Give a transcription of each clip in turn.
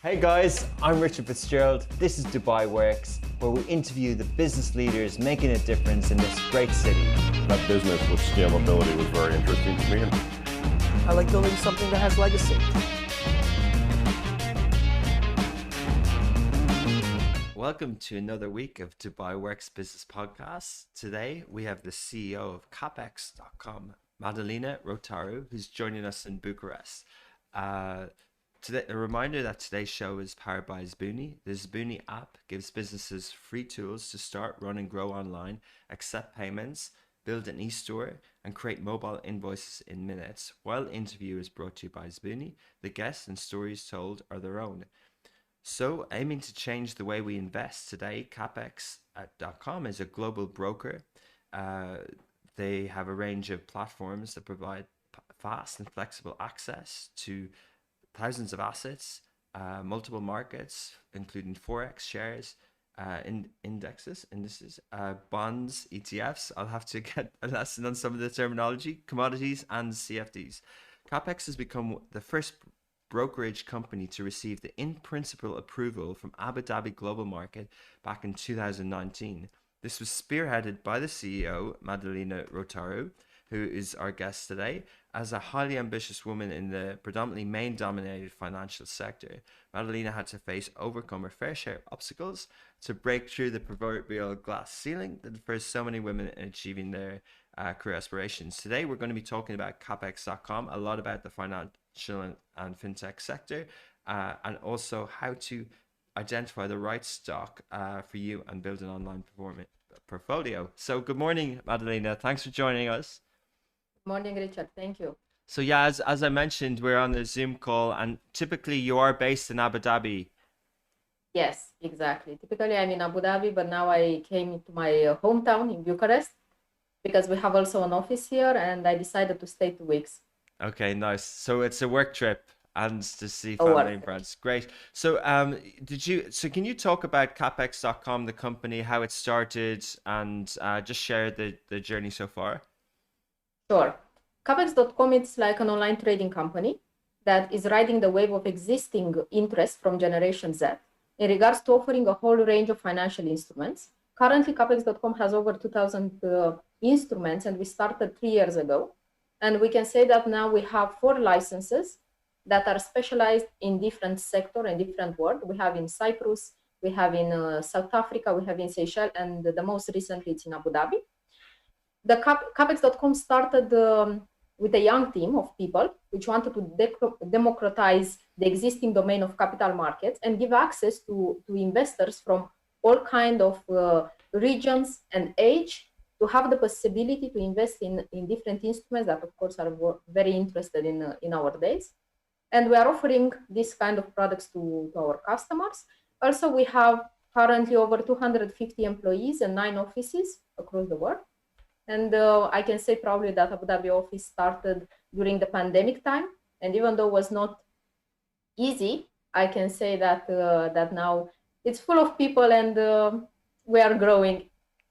Hey guys, I'm Richard Fitzgerald. This is Dubai Works, where we interview the business leaders making a difference in this great city. That business with scalability was very interesting to me. I like building something that has legacy. Welcome to another week of Dubai Works Business Podcast. Today we have the CEO of Capex.com, Madalina Rotaru, who's joining us in Bucharest. Today, a reminder that today's show is powered by Zboonie. The Zboonie app gives businesses free tools to start, run, and grow online, accept payments, build an e-store, and create mobile invoices in minutes. While the interview is brought to you by Zboonie, the guests and stories told are their own. So, aiming to change the way we invest today, Capex.com is a global broker. They have a range of platforms that provide fast and flexible access to thousands of assets, multiple markets, including Forex shares, indices, bonds, ETFs. I'll have to get a lesson on some of the terminology, commodities, and CFDs. Capex has become the first brokerage company to receive the in-principle approval from Abu Dhabi Global Market back in 2019. This was spearheaded by the CEO, Madalina Rotaru, who is our guest today. As a highly ambitious woman in the predominantly male-dominated financial sector, Madalina had to overcome her fair share of obstacles to break through the proverbial glass ceiling that defers so many women in achieving their career aspirations. Today, we're going to be talking about Capex.com, a lot about the financial and fintech sector, and also how to identify the right stock for you and build an online portfolio. So good morning, Madalina. Thanks for joining us. Morning, Richard. Thank you. So yeah, as I mentioned, we're on the Zoom call, and typically you are based in Abu Dhabi. Yes, exactly. Typically, I'm in Abu Dhabi, but now I came to my hometown in Bucharest because we have also an office here, and I decided to stay 2 weeks. Okay, nice. So it's a work trip and to see A work family and trip. friends. Great. So can you talk about Capex.com, the company, how it started, and just share the journey so far? Sure. Capex.com is like an online trading company that is riding the wave of existing interest from Generation Z in regards to offering a whole range of financial instruments. Currently, Capex.com has over 2,000 instruments, and we started 3 years ago. And we can say that now we have 4 licenses that are specialized in different sector and different world. We have in Cyprus, we have in South Africa, we have in Seychelles, and the most recently it's in Abu Dhabi. The Capex.com started with a young team of people which wanted to democratize the existing domain of capital markets and give access to investors from all kind of regions and age to have the possibility to invest in different instruments that of course are very interested in our days. And we are offering this kind of products to our customers. Also, we have currently over 250 employees and 9 offices across the world. And I can say probably that Abu Dhabi office started during the pandemic time. And even though it was not easy, I can say that that now it's full of people, and we are growing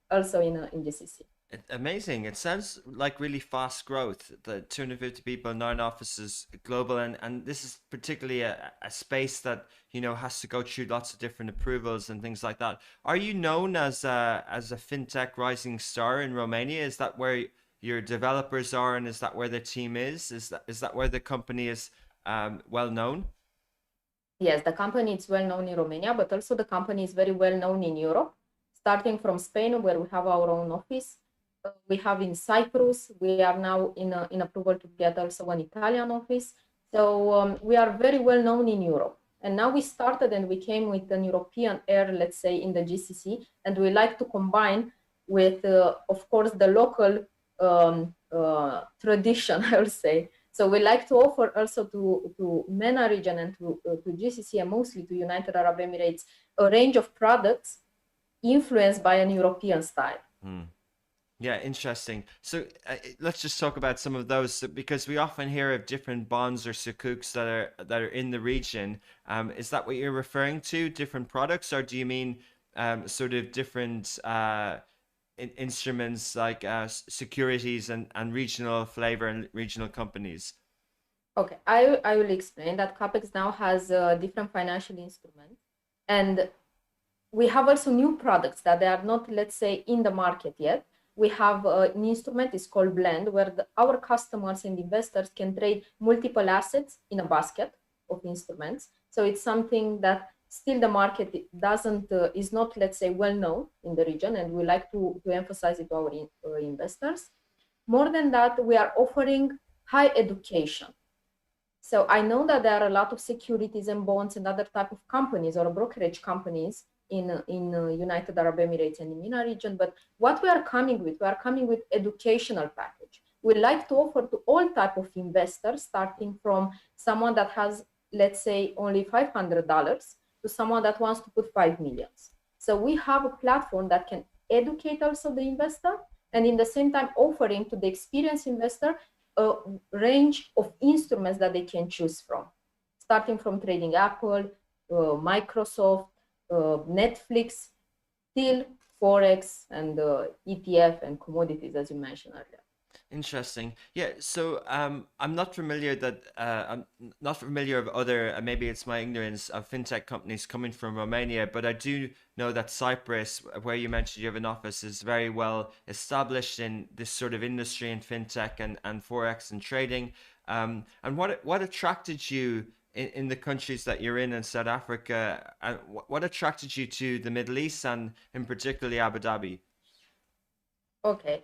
also in GCC. Amazing. It sounds like really fast growth. The 250 people, 9 offices, global, and this is particularly a space that, you know, has to go through lots of different approvals and things like that. Are you known as a fintech rising star in Romania? Is that where your developers are, and is that where the team is? Is that where the company is well known? Yes, the company is well known in Romania, but also the company is very well known in Europe, starting from Spain, where we have our own office. We have in Cyprus. We are now in approval to get also an Italian office. So we are very well known in Europe. And now we started and we came with an European air, let's say, in the GCC. And we like to combine with, of course, the local tradition, I would say. So we like to offer also to MENA region and to GCC and mostly to United Arab Emirates a range of products influenced by an European style. Yeah, interesting. So let's just talk about some of those, because we often hear of different bonds or sukuks that are in the region. Is that what you're referring to? Different products, or do you mean sort of different instruments like securities and regional flavor and regional companies? Okay, I will explain that CAPEX now has different financial instruments, and we have also new products that they are not, let's say, in the market yet. We have an instrument, it's called Blend, where our customers and investors can trade multiple assets in a basket of instruments. So it's something that still the market doesn't, is not, let's say, well known in the region, and we like to emphasize it to our investors. More than that, we are offering high education. So I know that there are a lot of securities and bonds and other type of companies or brokerage companies in United Arab Emirates and in MENA region. But what we are coming with educational package. We like to offer to all type of investors, starting from someone that has, let's say, only $500 to someone that wants to put 5 million. So we have a platform that can educate also the investor, and in the same time offering to the experienced investor a range of instruments that they can choose from, starting from trading Apple, Microsoft, Netflix, till Forex and ETF and commodities, as you mentioned earlier. Interesting. Yeah. So I'm not familiar that I'm not familiar of other. Maybe it's my ignorance of fintech companies coming from Romania, but I do know that Cyprus, where you mentioned you have an office, is very well established in this sort of industry in fintech and forex and trading. And what attracted you in the countries that you're in South Africa? And what attracted you to the Middle East and in particularly Abu Dhabi? Okay.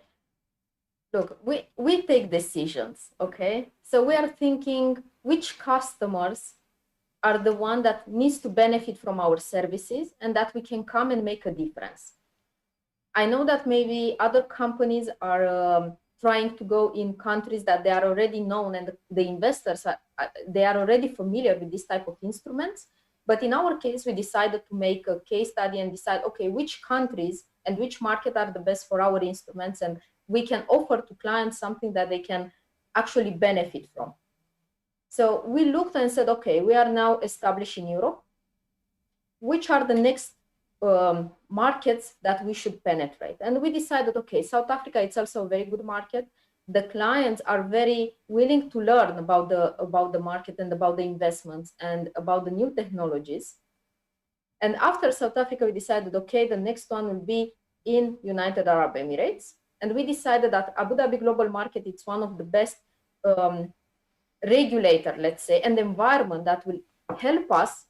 Look, we take decisions, okay? So we are thinking which customers are the one that needs to benefit from our services and that we can come and make a difference. I know that maybe other companies are trying to go in countries that they are already known and the investors are they are already familiar with this type of instruments. But in our case, we decided to make a case study and decide, okay, which countries and which market are the best for our instruments, and we can offer to clients something that they can actually benefit from. So we looked and said, okay, we are now established in Europe. Which are the next markets that we should penetrate? And we decided, okay, South Africa, it's also a very good market. The clients are very willing to learn about the market and about the investments and about the new technologies. And after South Africa, we decided, okay, the next one will be in United Arab Emirates. And we decided that Abu Dhabi Global Market, it's one of the best regulator, let's say, and environment that will help us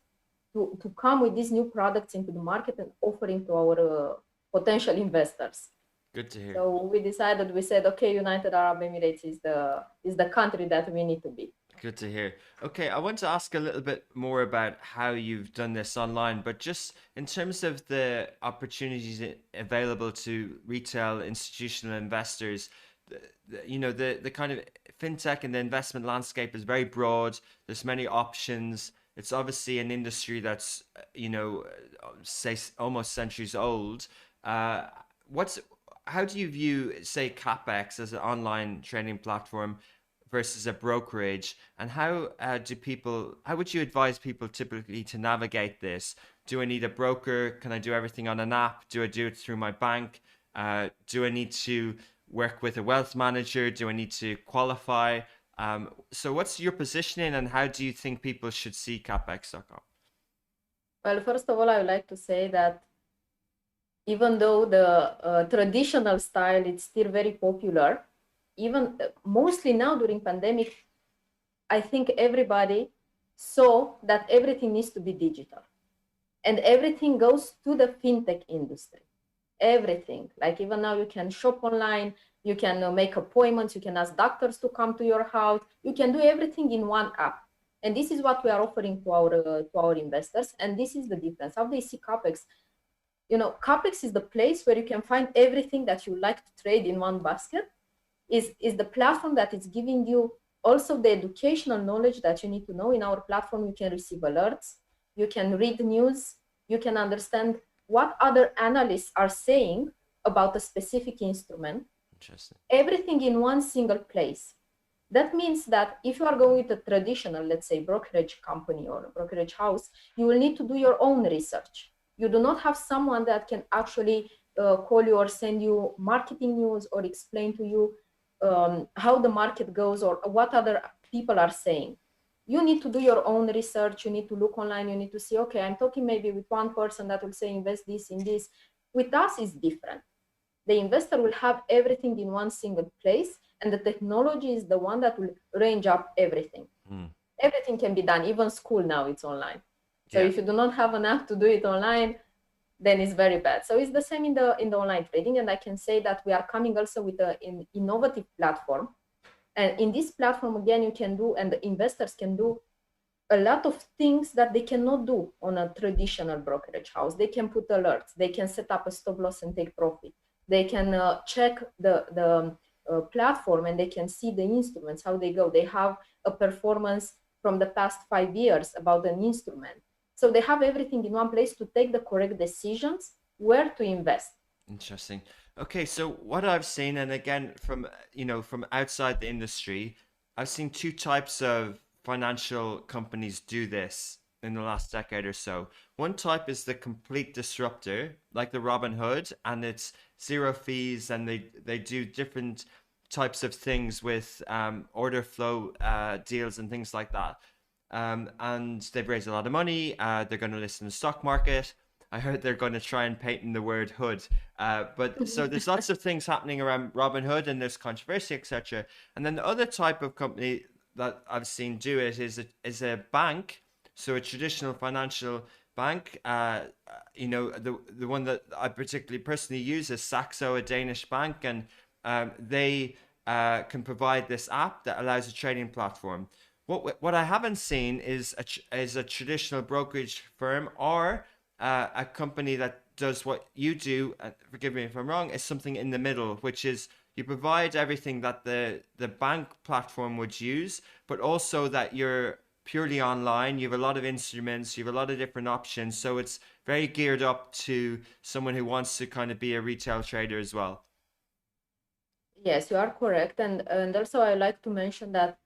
to come with these new products into the market and offering to our potential investors. Good to hear. So we said, okay, United Arab Emirates is the country that we need to be. Good to hear. Okay, I want to ask a little bit more about how you've done this online, but just in terms of the opportunities available to retail institutional investors, the kind of fintech and the investment landscape is very broad. There's many options. It's obviously an industry that's, say almost centuries old. What's How do you view, say, CapEx as an online trading platform versus a brokerage, and how would you advise people typically to navigate this? Do I need a broker? Can I do everything on an app? Do I do it through my bank? Do I need to work with a wealth manager? Do I need to qualify? So what's your positioning, and how do you think people should see capex.com? Well, first of all, I would like to say that even though the traditional style is still very popular, even mostly now during pandemic, I think everybody saw that everything needs to be digital, and everything goes to the fintech industry. Everything, like even now you can shop online, you can make appointments, you can ask doctors to come to your house, you can do everything in one app. And this is what we are offering to our investors, and this is the difference. How they see capex, capex is the place where you can find everything that you like to trade in one basket. Is the platform that is giving you also the educational knowledge that you need to know. In our platform, you can receive alerts, you can read news, you can understand what other analysts are saying about a specific instrument. Interesting. Everything in one single place. That means that if you are going with a traditional, let's say, brokerage company or a brokerage house, you will need to do your own research. You do not have someone that can actually call you or send you marketing news or explain to you how the market goes or what other people are saying. You need to do your own research. You need to look online. You need to see, okay, I'm talking maybe with one person that will say invest this in this. With us, it's different. The investor will have everything in one single place, and the technology is the one that will range up everything. Everything can be done. Even school now, it's online. So if you do not have an app to do it online, then it's very bad. So it's the same in the online trading. And I can say that we are coming also with an innovative platform. And in this platform, again, you can do, and the investors can do a lot of things that they cannot do on a traditional brokerage house. They can put alerts. They can set up a stop loss and take profit. They can check the platform, and they can see the instruments, how they go. They have a performance from the past 5 years about an instrument. So they have everything in one place to take the correct decisions where to invest. Interesting. Okay, so what I've seen, and again from from outside the industry, I've seen two types of financial companies do this in the last decade or so. One type is the complete disruptor, like the Robin Hood, and it's zero fees, and they do different types of things with order flow deals and things like that. And they've raised a lot of money. They're going to list in the stock market. I heard they're going to try and patent the word hood. But so there's lots of things happening around Robinhood, and there's controversy, etc. And then the other type of company that I've seen do it is a bank, so a traditional financial bank. The one that I particularly personally use is Saxo, a Danish bank, and they can provide this app that allows a trading platform. What I haven't seen is a traditional brokerage firm or a company that does what you do. Forgive me if I'm wrong. Is something in the middle, which is you provide everything that the bank platform would use, but also that you're purely online. You have a lot of instruments. You have a lot of different options. So it's very geared up to someone who wants to kind of be a retail trader as well. Yes, you are correct. And also I like to mention that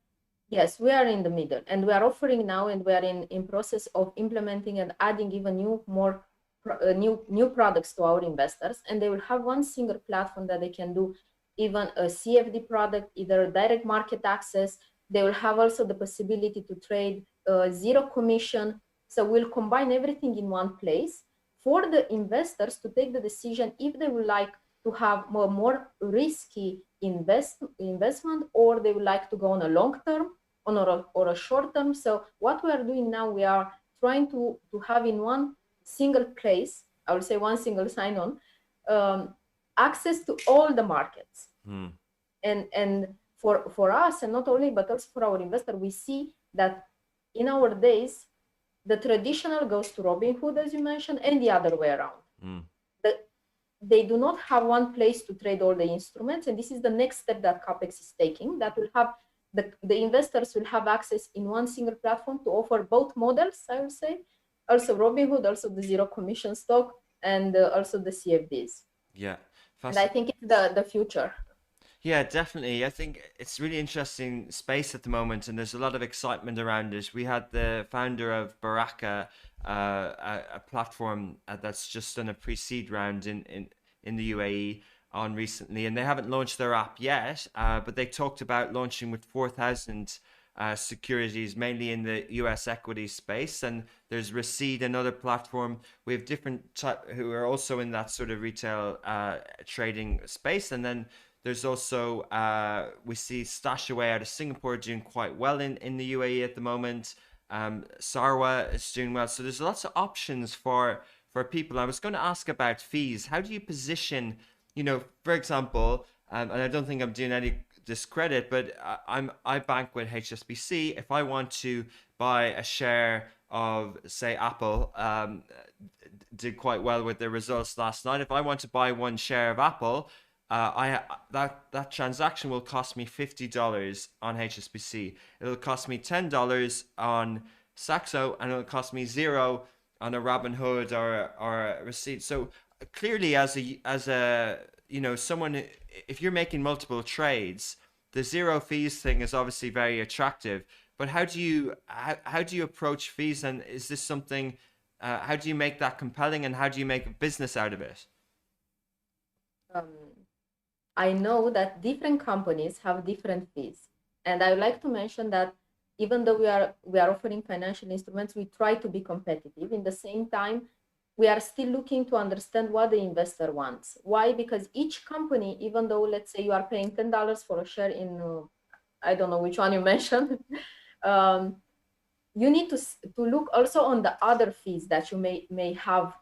yes, we are in the middle, and we are offering now, and we are in process of implementing and adding even new products to our investors, and they will have one single platform that they can do even a CFD product, either direct market access. They will have also the possibility to trade zero commission. So we'll combine everything in one place for the investors to take the decision if they would like to have more risky investment, or they would like to go on a long term or a short term. So what we are doing now, we are trying to have in one single place, I would say one single sign-on, access to all the markets. And for us, and not only, but also for our investor, we see that in our days, the traditional goes to Robinhood, as you mentioned, and the other way around. They do not have one place to trade all the instruments, and this is the next step that CAPEX is taking, that will have the investors will have access in one single platform to offer both models, I would say, also Robinhood, also the zero commission stock, and also the CFDs. Yeah. And I think it's the future. Yeah, definitely. I think it's really interesting space at the moment, and there's a lot of excitement around it. We had the founder of Baraka, a platform that's just done a pre-seed round in the UAE on recently, and they haven't launched their app yet, but they talked about launching with 4,000 securities, mainly in the US equity space. And there's Recede, another platform. We have different type who are also in that sort of retail trading space, and then there's also we see Stashaway out of Singapore doing quite well in the UAE at the moment. Sarwa is doing well. So there's lots of options for people. I was going to ask about fees. How do you position, for example, and I don't think I'm doing any discredit, but I bank with HSBC. If I want to buy a share of, say, Apple, did quite well with their results last night. If I want to buy one share of Apple, that transaction will cost me $50 on HSBC. It'll cost me $10 on Saxo, and it'll cost me $0 on a Robinhood or a Receipt. So clearly, as a someone, if you're making multiple trades, the zero fees thing is obviously very attractive. But how do you approach fees, and is this something? How do you make that compelling, and how do you make a business out of it? I know that different companies have different fees, And I would like to mention that even though we are offering financial instruments, we try to be competitive. In the same time, we are still looking to understand what the investor wants. Why? Because each company, even though let's say you are paying $10 for a share in, I don't know which one you mentioned, you need to look also on the other fees that you may have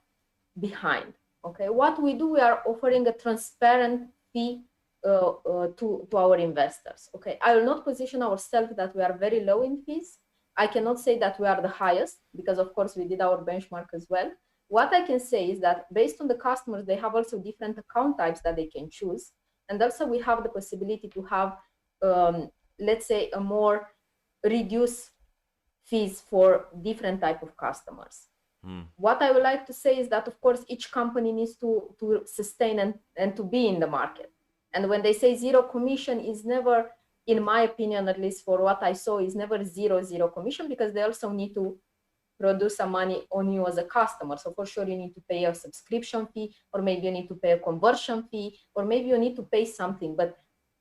behind. Okay, what we do, we are offering a transparent fee to our investors. Okay, I will not position ourselves that we are very low in fees. I cannot say that we are the highest because of course we did our benchmark as well. What I can say is that based on the customers, they have also different account types that they can choose. And also we have the possibility to have, let's say, a more reduced fees for different type of customers. What I would like to say is that, of course, each company needs to sustain and to be in the market. And when they say zero commission, is never, in my opinion, at least for what I saw, is never zero commission, because they also need to produce some money on you as a customer. So for sure, you need to pay a subscription fee, or maybe you need to pay a conversion fee, or maybe you need to pay something. But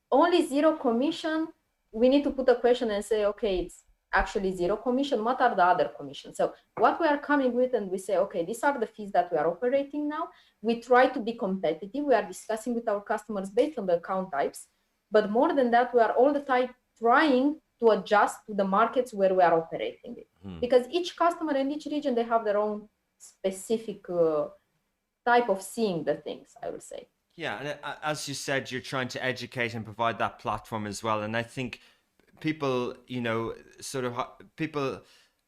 only zero commission, we need to put a question and say, okay, it's actually zero commission. What are the other commissions? So what we are coming with, and we say, okay, these are the fees that we are operating now. We try to be competitive. We are discussing with our customers based on the account types. But more than that, we are all the time trying to adjust to the markets where we are operating it. Because each customer in each region, they have their own specific type of seeing the things, I would say. Yeah, and as you said, you're trying to educate and provide that platform as well. And I think people, people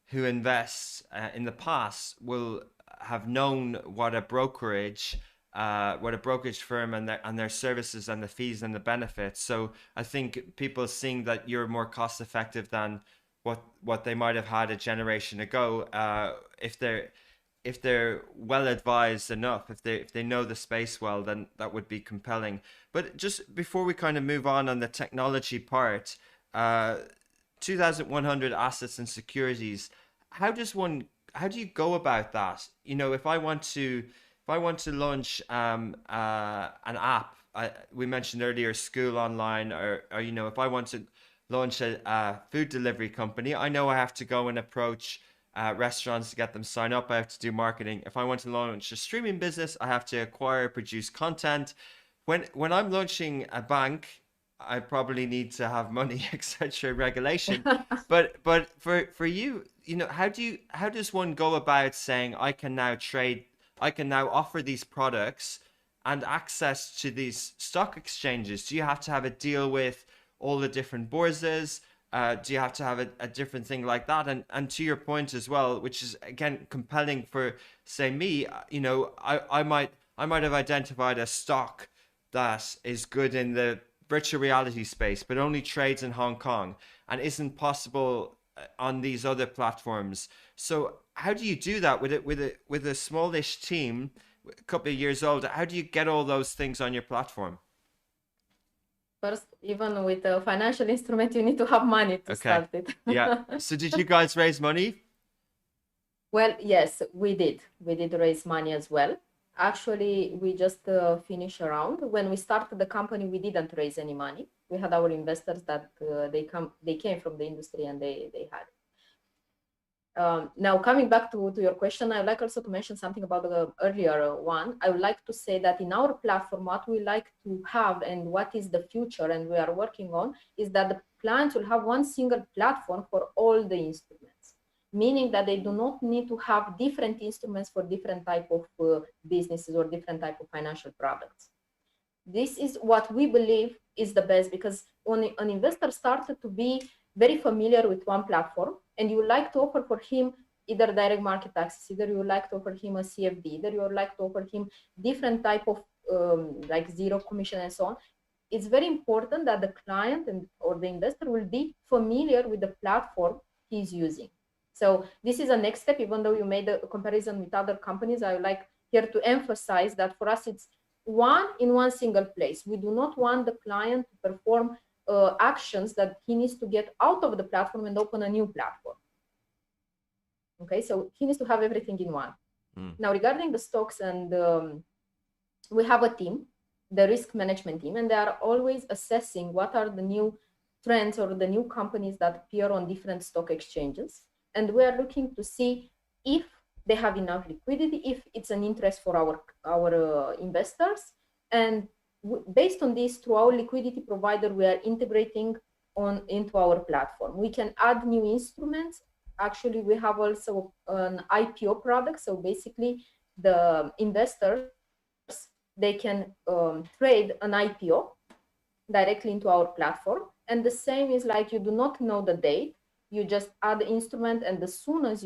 who invest in the past will have known what a brokerage firm and their services and the fees and the benefits. So I think people seeing that you're more cost effective than what they might have had a generation ago, if they're well advised enough, if they know the space well, then that would be compelling. But just before we kind of move on the technology part, 2,100 assets and securities. How do you go about that? If I want to launch an app, we mentioned earlier school online, or if I want to launch a food delivery company, I know I have to go and approach restaurants to get them sign up. I have to do marketing. If I want to launch a streaming business, I have to acquire, produce content. When I'm launching a bank, I probably need to have money, etc. regulation. but for you, how does one go about saying I can now offer these products and access to these stock exchanges? Do you have to have a deal with all the different bourses? Do you have to have a different thing like that? And to your point as well, which is again compelling for, say, me, I might have identified a stock that is good in the virtual reality space, but only trades in Hong Kong and isn't possible on these other platforms. So how do you do that with a smallish team, a couple of years old? How do you get all those things on your platform? First, even with a financial instrument, you need to have money to start it. Yeah. So did you guys raise money? Well, yes, we did. We did raise money as well. Actually, we just finished a round. When we started the company, we didn't raise any money. We had our investors that they came from the industry and they had. Now, coming back to your question, I would like also to mention something about the earlier one. I would like to say that in our platform, what we like to have and what is the future and we are working on is that the clients will have one single platform for all the instruments, meaning that they do not need to have different instruments for different type of businesses or different type of financial products. This is what we believe is the best, because when an investor started to be very familiar with one platform and you would like to offer for him either direct market access, either you would like to offer him a CFD, either you would like to offer him different type of like zero commission and so on, it's very important that the client or the investor will be familiar with the platform he's using. So this is a next step. Even though you made a comparison with other companies, I would like here to emphasize that for us, it's one in one single place. We do not want the client to perform actions that he needs to get out of the platform and open a new platform. Okay, so he needs to have everything in one. Now, regarding the stocks, and we have a team, the risk management team, and they are always assessing what are the new trends or the new companies that appear on different stock exchanges. And we are looking to see if they have enough liquidity, if it's an interest for our investors. And based on this, through our liquidity provider, we are integrating into our platform. We can add new instruments. Actually, we have also an IPO product. So basically, the investors, they can trade an IPO directly into our platform. And the same is like you do not know the date, you just add the instrument, and as soon as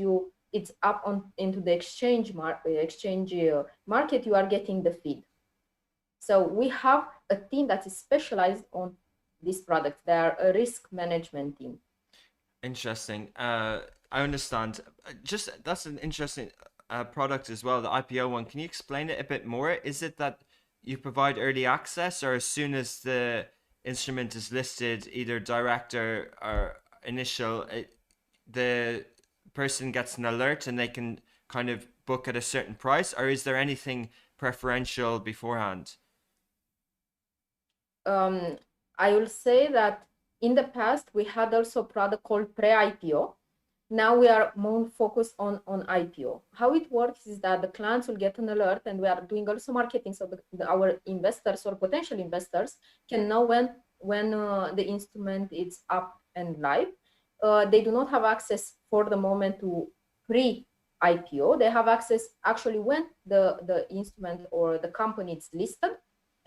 it's up into the exchange market, you are getting the feed. So we have a team that is specialized on this product. They are a risk management team. Interesting. I understand. Just that's an interesting product as well, the IPO one. Can you explain it a bit more? Is it that you provide early access, or as soon as the instrument is listed, either direct or initial, the person gets an alert and they can kind of book at a certain price, or is there anything preferential beforehand? I will say that in the past, we had also a product called pre-IPO. Now we are more focused on IPO. How it works is that the clients will get an alert, and we are doing also marketing, so our investors or potential investors can know when the instrument is up and live. They do not have access for the moment to pre-IPO. They have access actually when the instrument or the company is listed,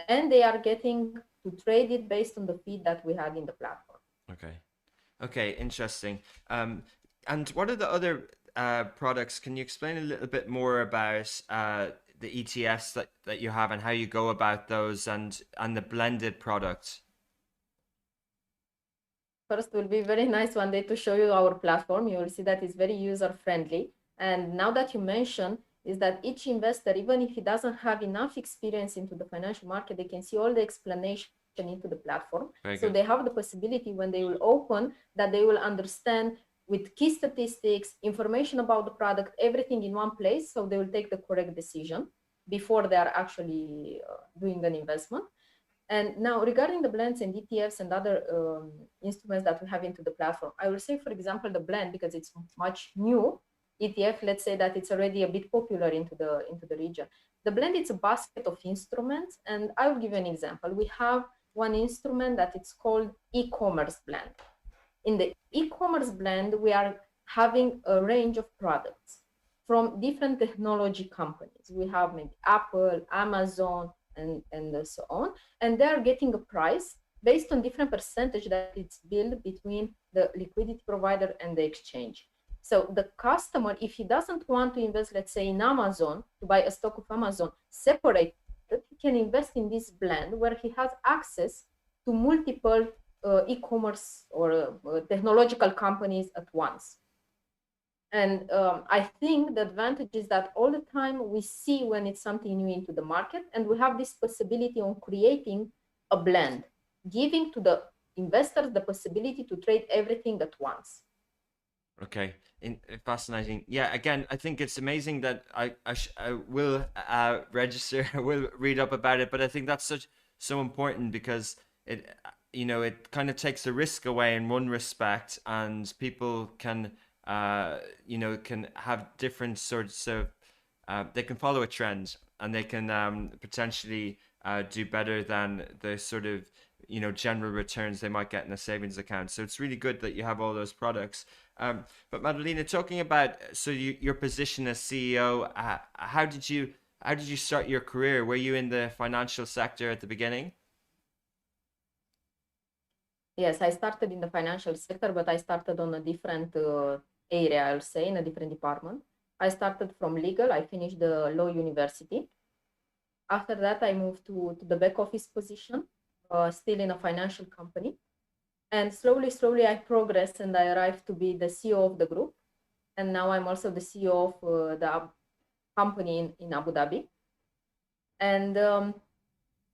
and they are getting to trade it based on the feed that we had in the platform. Okay, interesting. And what are the other products? Can you explain a little bit more about the ETFs that you have and how you go about those, and the blended products? First, it will be very nice one day to show you our platform. You will see that it's very user friendly. And now that you mention is that each investor, even if he doesn't have enough experience into the financial market, they can see all the explanation into the platform. So they have the possibility when they will open that they will understand with key statistics, information about the product, everything in one place. So they will take the correct decision before they are actually doing an investment. And now regarding the blends and ETFs and other instruments that we have into the platform, I will say, for example, the blend, because it's much new. ETF, let's say that it's already a bit popular into the region. The blend, it's a basket of instruments, and I will give you an example. We have one instrument that it's called e-commerce blend. In the e-commerce blend, we are having a range of products from different technology companies. We have maybe Apple, Amazon, and so on, and they are getting a price based on different percentage that it's billed between the liquidity provider and the exchange. So the customer, if he doesn't want to invest, let's say in Amazon, to buy a stock of Amazon separated, he can invest in this blend where he has access to multiple e-commerce or technological companies at once. And I think the advantage is that all the time we see when it's something new into the market, and we have this possibility on creating a blend, giving to the investors the possibility to trade everything at once. Okay, fascinating. Yeah, again, I think it's amazing that I will register, I will read up about it, but I think that's so important because it it kind of takes the risk away in one respect, and people can can have different sorts of they can follow a trend, and they can potentially do better than the sort of general returns they might get in a savings account. So it's really good that you have all those products. But Madalina, talking about your position as CEO, how did you start your career? Were you in the financial sector at the beginning? Yes, I started in the financial sector, but I started on a different area, I'll say, in a different department. I started from legal. I finished the law university. After that, I moved to the back office position, still in a financial company. And slowly, I progressed and I arrived to be the CEO of the group. And now I'm also the CEO of the company in Abu Dhabi. And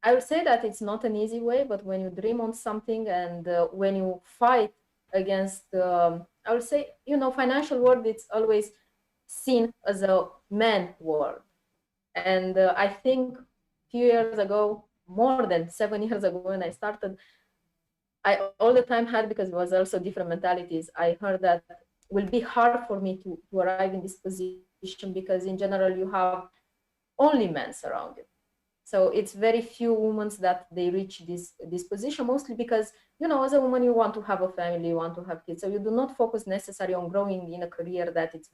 I would say that it's not an easy way, but when you dream on something and when you fight against, I would say, financial world, it's always seen as a man world. And I think a few years ago, more than 7 years ago when I started, I all the time had, because it was also different mentalities, I heard that will be hard for me to arrive in this position, because in general you have only men surrounded. So it's very few women that they reach this position, mostly because, as a woman, you want to have a family, you want to have kids. So you do not focus necessarily on growing in a career that it's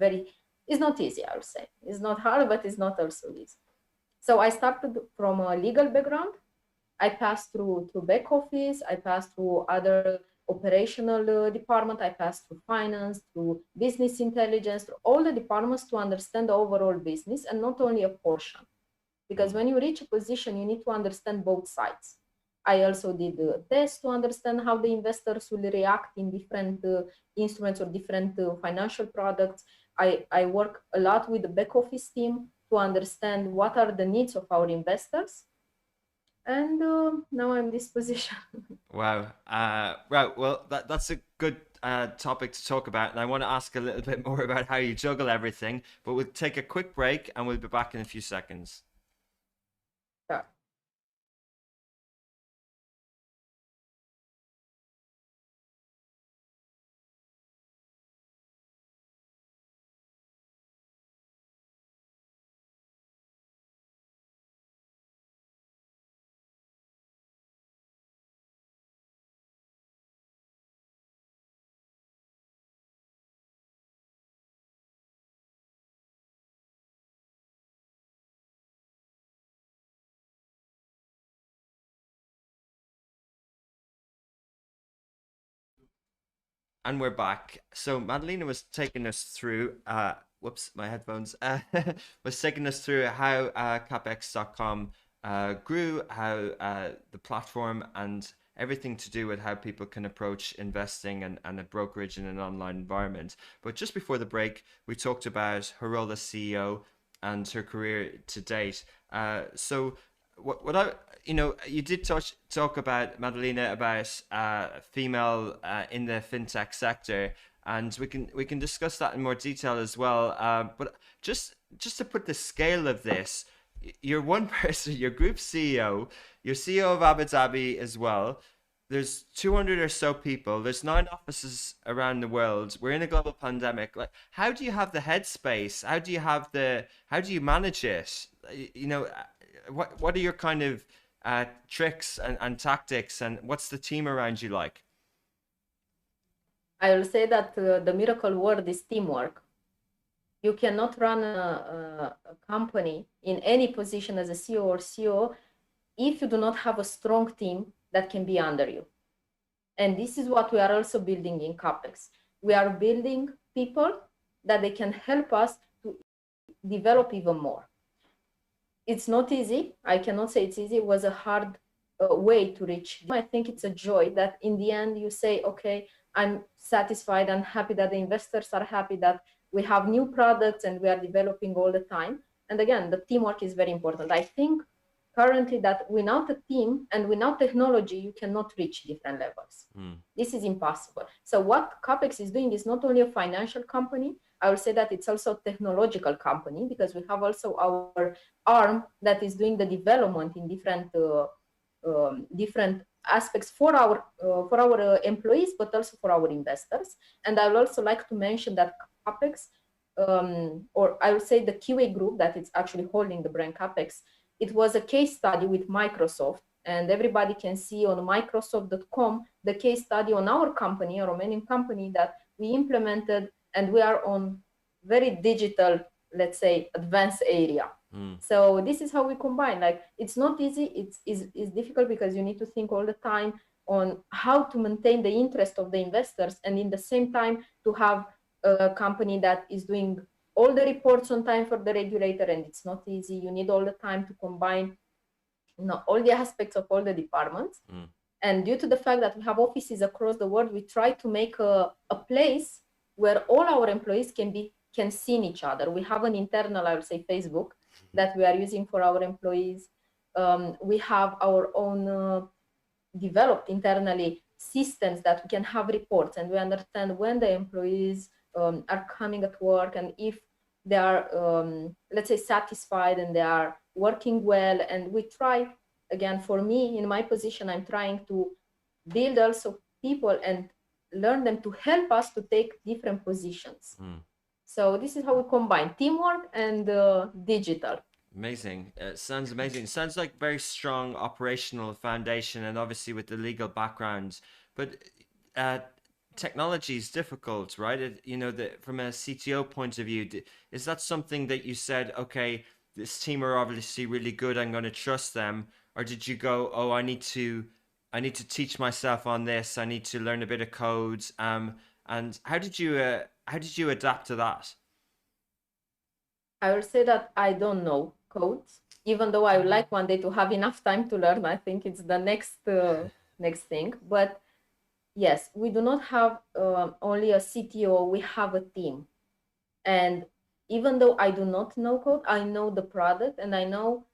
not easy, I would say. It's not hard, but it's not also easy. So I started from a legal background. I passed through back office. I passed through other operational department. I passed through finance, through business intelligence, through all the departments to understand the overall business and not only a portion. Because when you reach a position, you need to understand both sides. I also did a test to understand how the investors will react in different instruments or different financial products. I work a lot with the back office team to understand what are the needs of our investors, and now I'm in this position. Wow. Right. Well, that's a good topic to talk about, and I want to ask a little bit more about how you juggle everything. But we'll take a quick break, and we'll be back in a few seconds. Sure. And we're back. So Madalina was taking us through whoops, my headphones was taking us through how capex.com grew, how the platform and everything to do with how people can approach investing and a brokerage in an online environment. But just before the break, we talked about her role as CEO and her career to date. So what I you did talk about, Madalina, about female in the fintech sector, and we can discuss that in more detail as well. But just to put the scale of this, you're one person, you're group CEO, you're CEO of Abu Dhabi as well. There's 200 or so people. There's 9 offices around the world. We're in a global pandemic. Like, how do you have the headspace? How do you manage it? What are your kind of tricks and tactics, and what's the team around you like? I will say that the miracle word is teamwork. You cannot run a company in any position as a CEO or CEO if you do not have a strong team that can be under you. And this is what we are also building in CAPEX. We are building people that they can help us to develop even more. It's not easy. I cannot say it's easy. It was a hard way to reach. I think it's a joy that in the end you say, okay, I'm satisfied and happy that the investors are happy that we have new products and we are developing all the time. And again, the teamwork is very important. I think currently that without a team and without technology, you cannot reach different levels. This is impossible. So what CAPEX is doing is not only a financial company, I will say that it's also a technological company, because we have also our arm that is doing the development in different aspects for our employees, but also for our investors. And I would also like to mention that CAPEX, or I would say the QA group that is actually holding the brand CAPEX, it was a case study with Microsoft, and everybody can see on Microsoft.com the case study on our company, a Romanian company that we implemented, and we are on very digital, let's say, advanced area. So this is how we combine. Like, it's not easy. It's difficult because you need to think all the time on how to maintain the interest of the investors, and in the same time to have a company that is doing all the reports on time for the regulator, and it's not easy. You need all the time to combine all the aspects of all the departments. And due to the fact that we have offices across the world, we try to make a place where all our employees can see each other. We have an internal, I would say, Facebook that we are using for our employees. We have our own developed internally systems that we can have reports, and we understand when the employees are coming at work, and if they are, let's say, satisfied and they are working well. And we try, again, for me, in my position, I'm trying to build also people and learn them to help us to take different positions. So this is how we combine teamwork and digital. Amazing. Sounds amazing. Sounds like very strong operational foundation, and obviously with the legal background. But uh, technology is difficult, right? From a CTO point of view, is that something that you said, okay, this team are obviously really good, I'm going to trust them, or did you go, oh, I need to teach myself on this, I need to learn a bit of code, and how did you adapt to that? I will say that I don't know code, even though I would like one day to have enough time to learn. I think it's the next thing. But yes, we do not have only a CTO. We have a team, and even though I do not know code, I know the product and I know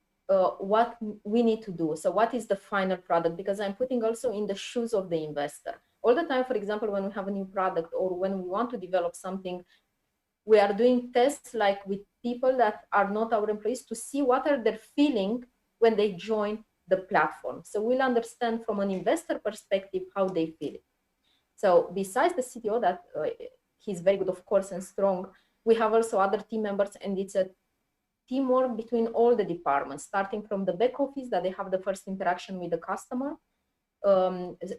what we need to do. So what is the final product? Because I'm putting also in the shoes of the investor all the time. For example, when we have a new product or when we want to develop something, we are doing tests like with people that are not our employees to see what are their feeling when they join the platform. So we'll understand from an investor perspective how they feel. So besides the CTO that he's very good, of course, and strong, we have also other team members, and it's a teamwork between all the departments, starting from the back office that they have the first interaction with the customer,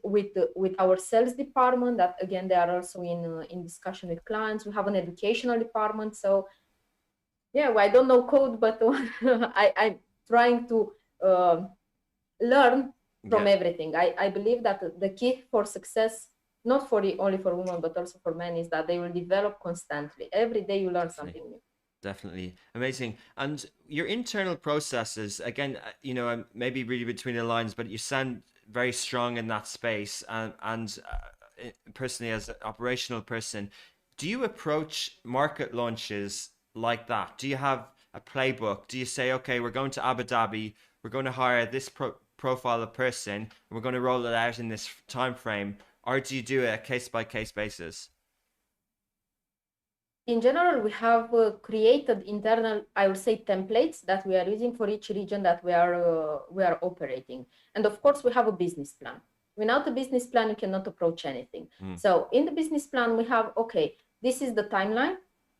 with our sales department that again they are also in discussion with clients. We have an educational department. So yeah, I don't know code, but I'm trying to learn from everything. I believe that the key for success, not for only for women but also for men, is that they will develop constantly. Every day you learn something new. Definitely amazing. And your internal processes, again, maybe reading between the lines, but you sound very strong in that space. And personally, as an operational person, do you approach market launches like that? Do you have a playbook? Do you say, okay, we're going to Abu Dhabi, we're going to hire this profile of person, and we're going to roll it out in this time frame, or do you do it a case by case basis? In general, we have created internal, I would say, templates that we are using for each region that we are operating. And of course, we have a business plan. Without a business plan, you cannot approach anything. So in the business plan, we have, okay, this is the timeline.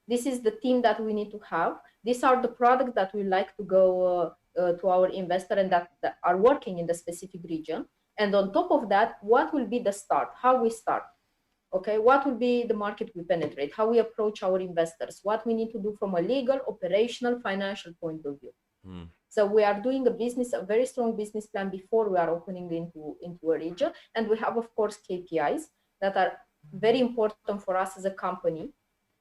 This is the team that we need to have. These are the products that we like to go to our investor and that are working in the specific region. And on top of that, what will be the start? How we start? Okay, what will be the market we penetrate, how we approach our investors, what we need to do from a legal, operational, financial point of view. So we are doing a very strong business plan before we are opening into a region. And we have, of course, KPIs that are very important for us as a company.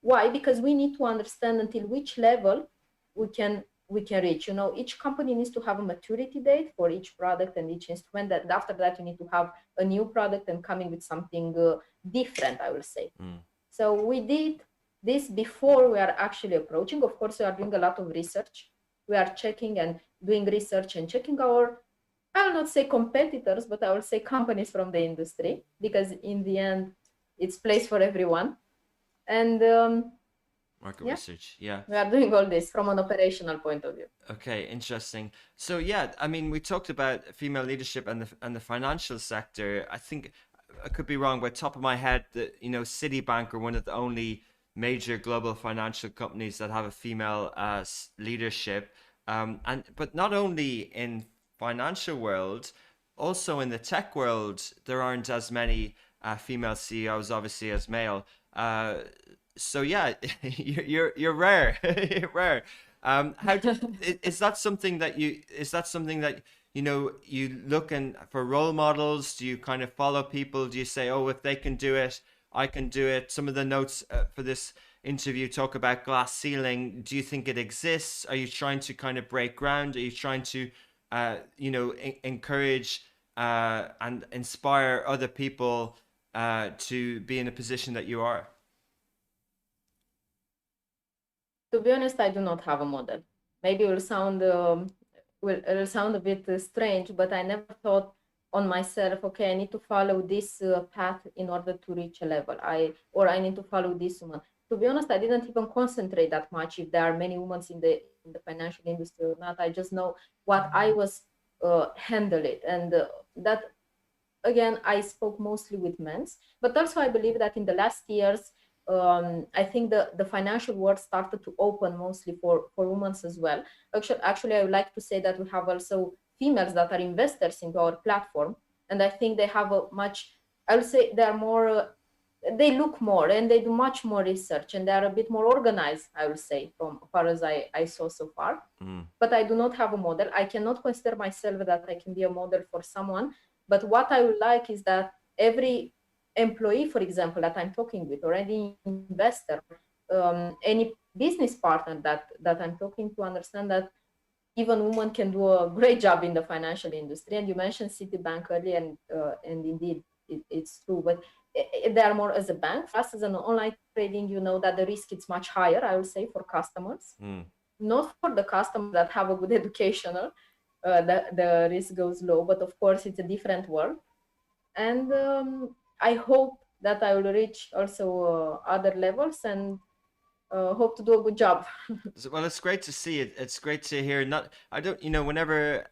Why? Because we need to understand until which level we can reach. Each company needs to have a maturity date for each product and each instrument. That after that, you need to have a new product and coming with something different, I will say. So we did this before we are actually approaching. Of course, we are doing a lot of research. We are checking and doing research and checking our, I will not say competitors, but I will say companies from the industry, because in the end, it's place for everyone. And Market research, yeah. We are doing all this from an operational point of view. Okay, interesting. So yeah, I mean, we talked about female leadership and the financial sector. I think I could be wrong, but top of my head, that Citibank are one of the only major global financial companies that have a female leadership. But not only in financial world, also in the tech world, there aren't as many female CEOs, obviously, as male. So yeah, you're rare. You're rare. Is that something that you looking for role models? Do you kind of follow people? Do you say, oh, if they can do it, I can do it? Some of the notes for this interview talk about glass ceiling. Do you think it exists? Are you trying to kind of break ground? Are you trying to encourage and inspire other people to be in a position that you are? To be honest, I do not have a model. Maybe it will sound a bit strange, but I never thought on myself, okay, I need to follow this path in order to reach a level. I need to follow this woman. To be honest, I didn't even concentrate that much if there are many women in the financial industry or not. I just know what I was handle it, and that again, I spoke mostly with men's, but also I believe that in the last years, I think the financial world started to open mostly for women as well. Actually, I would like to say that we have also females that are investors into our platform, and I think they have a much, I would say they are more, they look more and they do much more research and they are a bit more organized, I would say, from far as I saw so far. But I do not have a model. I cannot consider myself that I can be a model for someone. But what I would like is that every employee, for example, that I'm talking with, or any investor, any business partner that I'm talking to, understand that even women can do a great job in the financial industry. And you mentioned Citibank earlier, and indeed it's true. But they are more as a bank. For us as an online trading, you know that the risk is much higher, I would say, for customers. Not for the customers that have a good educational, the risk goes low, but of course it's a different world. And I hope that I will reach also other levels and hope to do a good job. Well, it's great to see it. It's great to hear. Not, I don't, whenever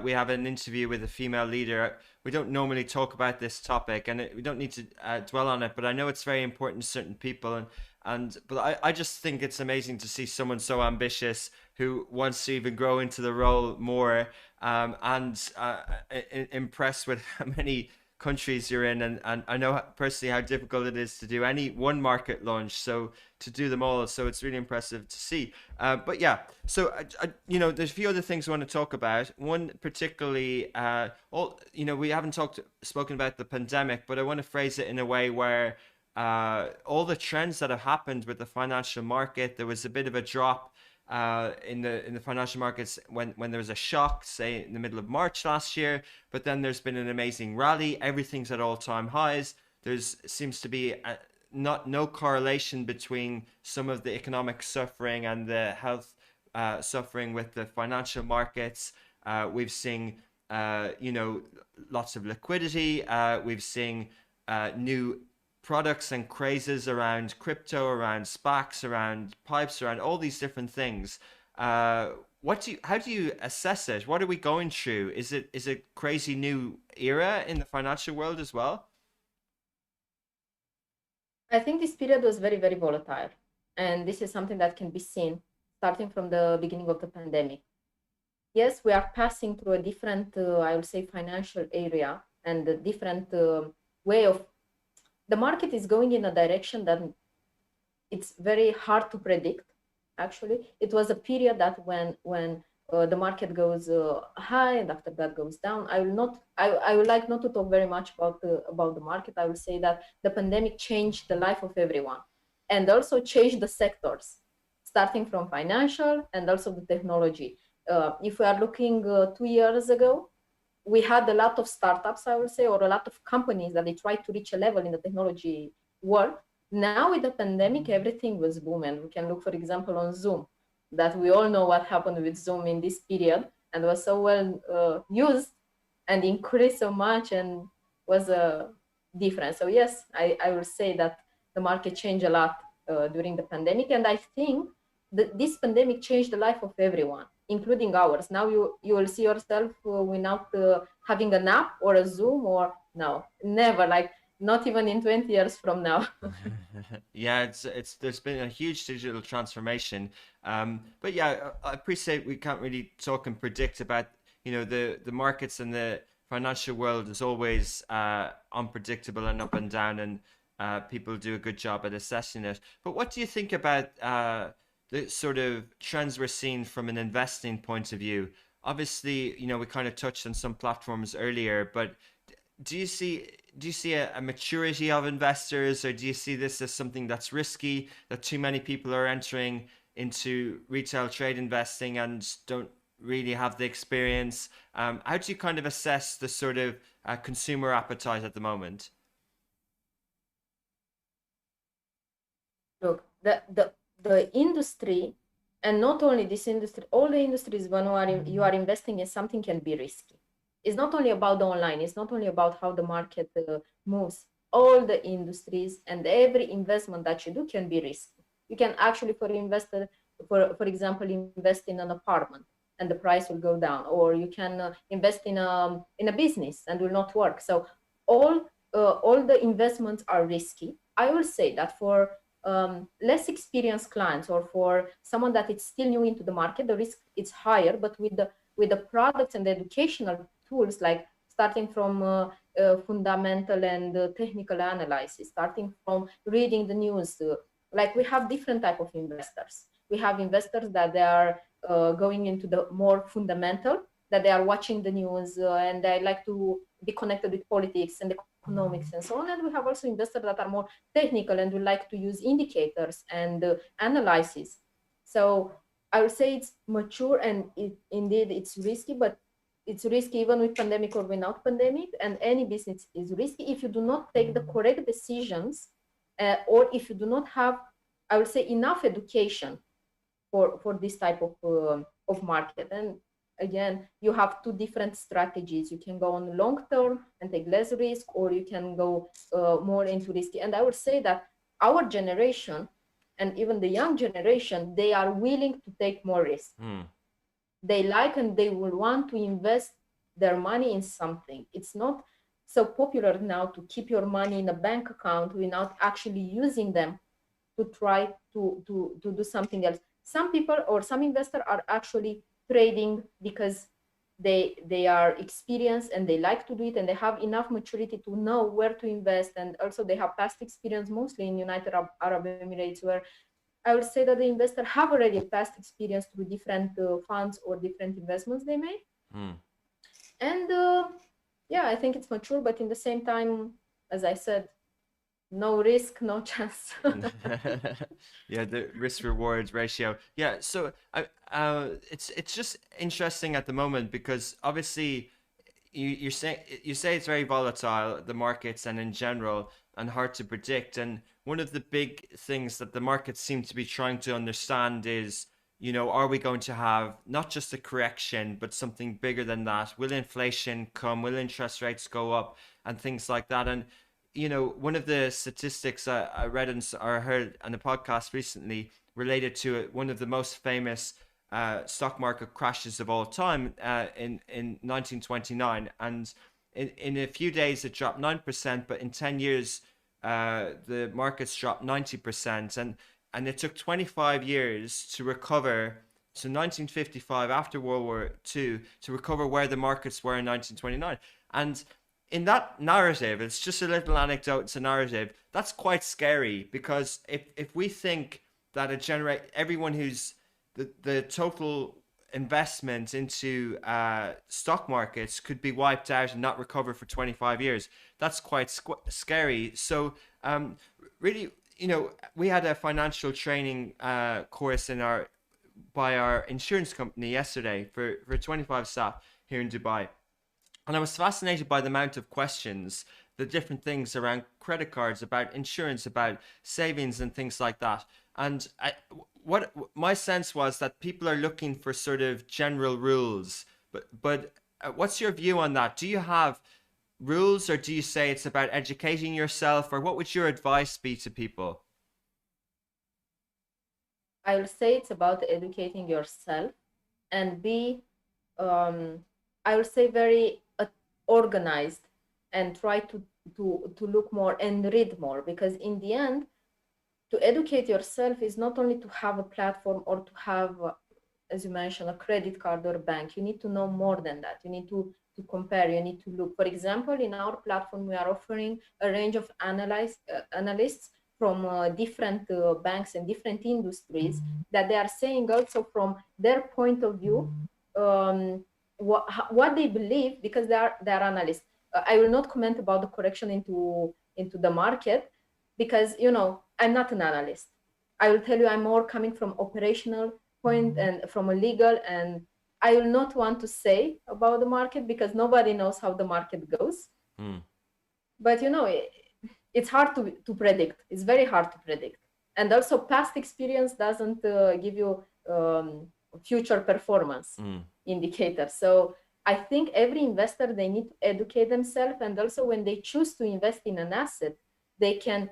we have an interview with a female leader, we don't normally talk about this topic, and we don't need to dwell on it. But I know it's very important to certain people, but I just think it's amazing to see someone so ambitious who wants to even grow into the role more, and impressed with how many countries you're in, and I know personally how difficult it is to do any one market launch, so to do them all, so it's really impressive to see. But yeah, so there's a few other things I want to talk about. One particularly, we haven't spoken about the pandemic, but I want to phrase it in a way where all the trends that have happened with the financial market, there was a bit of a drop in the financial markets when there was a shock, say in the middle of March last year, but then there's been an amazing rally. Everything's at all-time highs. There's seems to be no correlation between some of the economic suffering and the health suffering with the financial markets. We've seen lots of liquidity. We've seen new products and crazes around crypto, around SPACs, around pipes, around all these different things. How do you assess it? What are we going through? Is it crazy new era in the financial world as well? I think this period was very, very volatile. And this is something that can be seen starting from the beginning of the pandemic. Yes, we are passing through a different, I would say, financial area and a different way of, the market is going in a direction that it's very hard to predict. Actually, it was a period that when the market goes high and after that goes down. I would like not to talk very much about the market. I will say that the pandemic changed the life of everyone and also changed the sectors, starting from financial and also the technology. If we are looking 2 years ago, we had a lot of startups, I would say, or a lot of companies that they tried to reach a level in the technology world. Now with the pandemic, everything was booming. We can look, for example, on Zoom, that we all know what happened with Zoom in this period and was so well used and increased so much and was different. So yes, I will say that the market changed a lot during the pandemic. And I think that this pandemic changed the life of everyone, including ours. Now you will see yourself without having an app or a Zoom or no, never, like not even in 20 years from now. Yeah, it's there's been a huge digital transformation. But yeah, I appreciate we can't really talk and predict about the markets and the financial world is always unpredictable and up and down, and people do a good job at assessing it. But what do you think about the sort of trends we're seeing from an investing point of view? Obviously, we kind of touched on some platforms earlier, but do you see a maturity of investors, or do you see this as something that's risky, that too many people are entering into retail trade investing and don't really have the experience? How do you kind of assess the sort of consumer appetite at the moment? Look, the industry, and not only this industry, all the industries when you are investing in something can be risky. It's not only about the online, it's not only about how the market moves. All the industries and every investment that you do can be risky. You can actually, for investor, for example, invest in an apartment and the price will go down, or you can invest in a business and will not work. So all the investments are risky. I will say that for less experienced clients or for someone that is still new into the market, the risk is higher. But with the products and the educational tools, like starting from fundamental and technical analysis, starting from reading the news, like we have different type of investors. We have investors that they are going into the more fundamental, that they are watching the news and they like to be connected with politics and economics and so on. And we have also investors that are more technical and would like to use indicators and analysis. So I would say it's mature and indeed it's risky, but it's risky even with pandemic or without pandemic. And any business is risky if you do not take the correct decisions or if you do not have, I would say, enough education for this type of market. And again, you have two different strategies. You can go on long term and take less risk, or you can go more into risky. And I would say that our generation and even the young generation, they are willing to take more risk. They like and they will want to invest their money in something. It's not so popular now to keep your money in a bank account without actually using them to try to do something else. Some people or some investors are actually trading because they are experienced and they like to do it and they have enough maturity to know where to invest, and also they have past experience mostly in United Arab Emirates, where I would say that the investor have already past experience through different funds or different investments they made. And yeah, I think it's mature, but in the same time, as I said, no risk, no chance. Yeah, the risk reward ratio. Yeah, so it's just interesting at the moment because obviously you say it's very volatile, the markets and in general, and hard to predict. And one of the big things that the markets seem to be trying to understand is, are we going to have not just a correction, but something bigger than that? Will inflation come? Will interest rates go up? And things like that. And one of the statistics I read or heard on a podcast recently related to it, one of the most famous stock market crashes of all time in 1929. And in a few days, it dropped 9%, but in 10 years, the markets dropped 90%. And it took 25 years to recover. So 1955, after World War II, to recover where the markets were in 1929. And in that narrative, it's just a little anecdote, it's a narrative, that's quite scary, because if we think that everyone who's the total investment into stock markets could be wiped out and not recover for 25 years, that's quite scary. So really, we had a financial training course by our insurance company yesterday for 25 staff here in Dubai. And I was fascinated by the amount of questions, the different things around credit cards, about insurance, about savings and things like that. And what my sense was that people are looking for sort of general rules. But what's your view on that? Do you have rules, or do you say it's about educating yourself, or what would your advice be to people? I will say it's about educating yourself and be, I will say, very organized, and try to look more and read more, because in the end, to educate yourself is not only to have a platform or to have, as you mentioned, a credit card or a bank. You need to know more than that. You need to compare, you need to look. For example, in our platform, we are offering a range of analysts from different banks and different industries, that they are saying also from their point of view what they believe, because they are analysts. I will not comment about the correction into the market, because I'm not an analyst. I will tell you, I'm more coming from operational point and from a legal, and I will not want to say about the market because nobody knows how the market goes. But it's hard to predict. It's very hard to predict, and also past experience doesn't give you future performance indicators. So I think every investor, they need to educate themselves, and also when they choose to invest in an asset, they can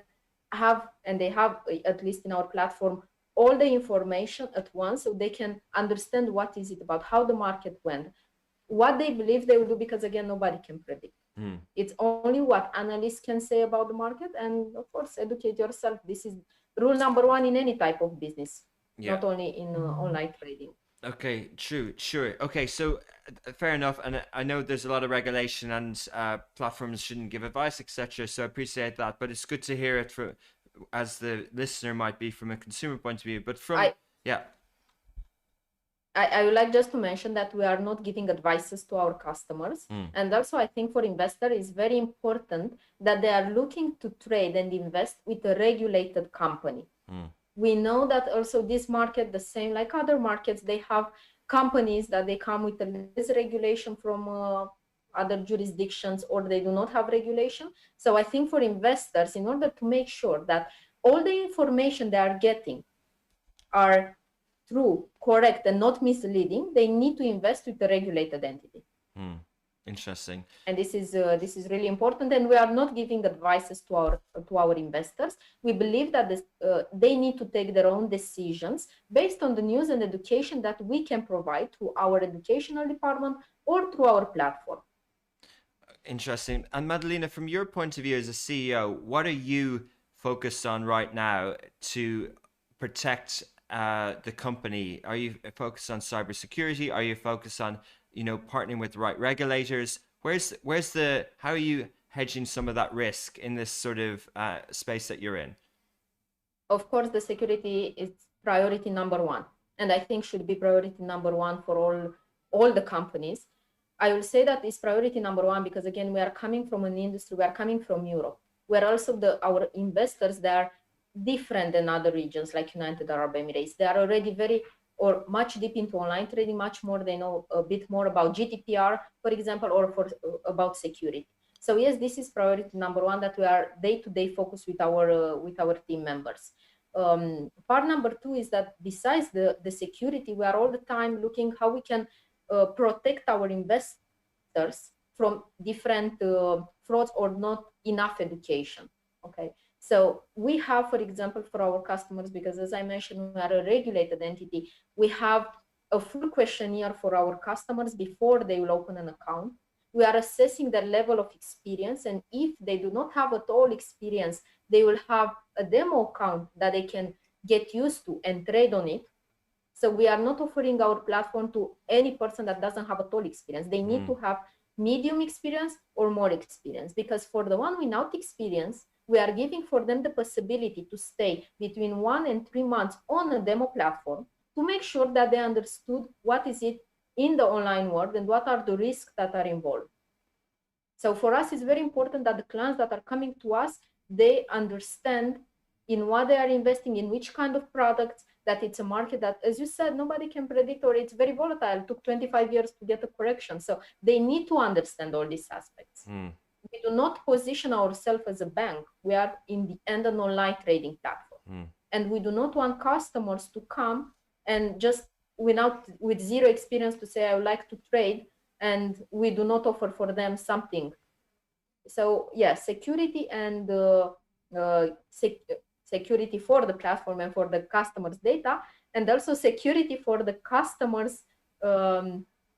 have, and they have, at least in our platform, all the information at once, so they can understand what is it about, how the market went, what they believe they will do, because again, nobody can predict. It's only what analysts can say about the market, and of course, educate yourself. This is rule number one in any type of business, Yeah. not only in online trading. Okay, true, sure. Okay, so fair enough. And I know there's a lot of regulation and platforms shouldn't give advice, etc. So I appreciate that. But it's good to hear it from, as the listener might be from a consumer point of view. But from, yeah. I would like just to mention that we are not giving advices to our customers. And also, I think for investors, it's very important that they are looking to trade and invest with a regulated company. We know that also this market, the same like other markets, they have companies that they come with less regulation from other jurisdictions, or they do not have regulation. So I think for investors, in order to make sure that all the information they are getting are true, correct, and not misleading, they need to invest with a regulated entity. Interesting. And this is really important. And we are not giving advices to our investors. We believe that they need to take their own decisions based on the news and education that we can provide through our educational department or through our platform. Interesting. And Madalina, from your point of view as a CEO, what are you focused on right now to protect the company? Are you focused on cybersecurity? Are you focused on, partnering with the right regulators? How are you hedging some of that risk in this sort of space that you're in? Of course, the security is priority number one, and I think should be priority number one for all the companies. I will say that is priority number one because, again, we are coming from an industry, we are coming from Europe, where also our investors, they are different than other regions like United Arab Emirates. They are already much deep into online trading, much more, they know a bit more about GDPR, for example, or about security. So yes, this is priority number one, that we are day-to-day focused with our team members. Part number two is that besides the security, we are all the time looking how we can protect our investors from different frauds or not enough education. Okay, so we have, for example, for our customers, because as I mentioned, we are a regulated entity, we have a full questionnaire for our customers before they will open an account. We are assessing their level of experience, and if they do not have at all experience, they will have a demo account that they can get used to and trade on it. So we are not offering our platform to any person that doesn't have at all experience. They need to have medium experience or more experience, because for the one without experience, we are giving for them the possibility to stay between 1 and 3 months on a demo platform to make sure that they understood what is it in the online world and what are the risks that are involved. So for us, it's very important that the clients that are coming to us, they understand in what they are investing, in which kind of products, that it's a market that, as you said, nobody can predict, or it's very volatile. It took 25 years to get a correction. So they need to understand all these aspects. We do not position ourselves as a bank. We are in the end an online trading platform. And we do not want customers to come and just with zero experience to say, I would like to trade, and we do not offer for them something. So yeah, security and security for the platform and for the customers' data, and also security for the customers'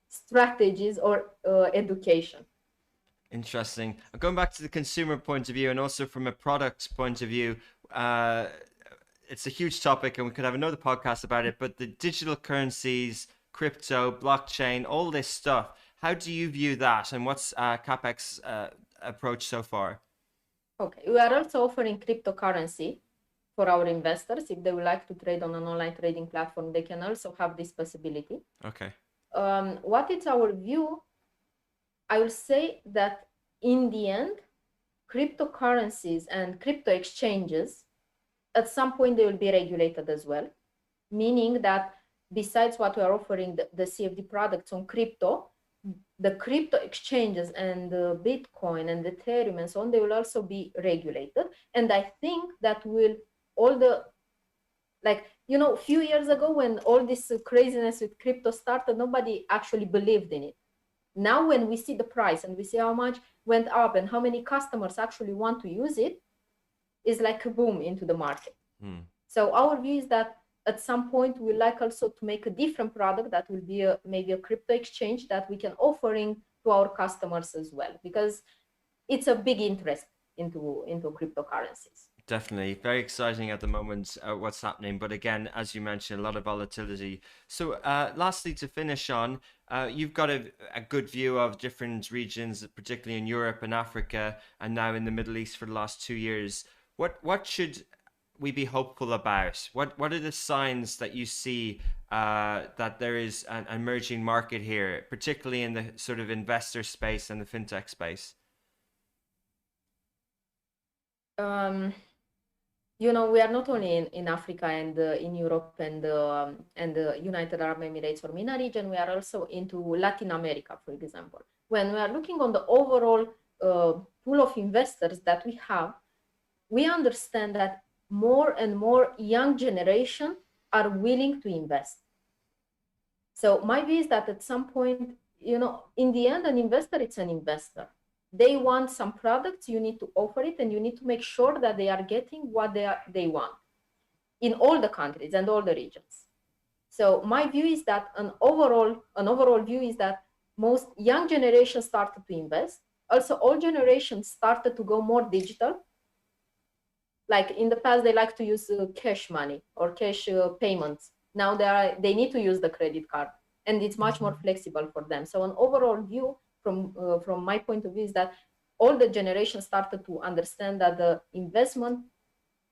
strategies or education. Interesting. Going back to the consumer point of view and also from a product point of view, it's a huge topic and we could have another podcast about it, but the digital currencies, crypto, blockchain, all this stuff, how do you view that, and what's CapEx approach so far? Okay, we are also offering cryptocurrency for our investors. If they would like to trade on an online trading platform, they can also have this possibility. Okay. What is our view? I will say that in the end, cryptocurrencies and crypto exchanges, at some point they will be regulated as well, meaning that besides what we are offering, the CFD products on crypto, the crypto exchanges and the Bitcoin and Ethereum and so on, they will also be regulated. And I think that will a few years ago when all this craziness with crypto started, nobody actually believed in it. Now, when we see the price and we see how much went up and how many customers actually want to use it, is like a boom into the market. So our view is that at some point we like also to make a different product that will be maybe a crypto exchange that we can offering to our customers as well. Because it's a big interest into cryptocurrencies. Definitely. Very exciting at the moment, what's happening. But again, as you mentioned, a lot of volatility. So lastly, to finish on, you've got a good view of different regions, particularly in Europe and Africa, and now in the Middle East for the last 2 years. What should we be hopeful about? What are the signs that you see that there is an emerging market here, particularly in the sort of investor space and the fintech space? We are not only in Africa and in Europe and the United Arab Emirates or MENA region, we are also into Latin America, for example. When we are looking on the overall pool of investors that we have, we understand that more and more young generation are willing to invest. So my view is that at some point, in the end, an investor, it's an investor. They want some products, you need to offer it, and you need to make sure that they are getting what they want in all the countries and all the regions. So my view is that an overall view is that most young generations started to invest. Also, all generations started to go more digital. Like in the past, they like to use cash money or cash payments. Now they need to use the credit card, and it's much more flexible for them. So an overall view from my point of view is that all the generations started to understand that the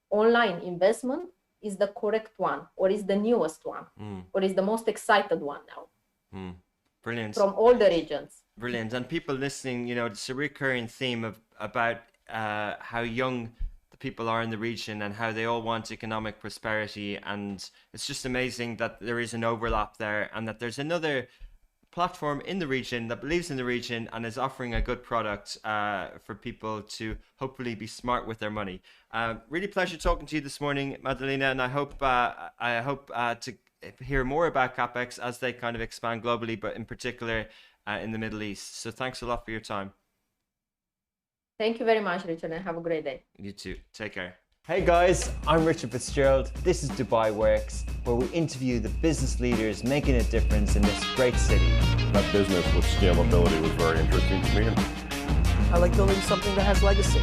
online investment is the correct one, or is the newest one, or is the most excited one now. Brilliant. From all the regions. Brilliant. And people listening, it's a recurring theme about how young the people are in the region and how they all want economic prosperity. And it's just amazing that there is an overlap there, and that there's another platform in the region that believes in the region and is offering a good product for people to hopefully be smart with their money. Really pleasure talking to you this morning, Madalina, and I hope to hear more about CapEx as they kind of expand globally, but in particular in the Middle East. So thanks a lot for your time. Thank you very much, Richard, and have a great day. You too. Take care. Hey guys, I'm Richard Fitzgerald. This is Dubai Works, where we interview the business leaders making a difference in this great city. That business with scalability was very interesting to me. I like building something that has legacy.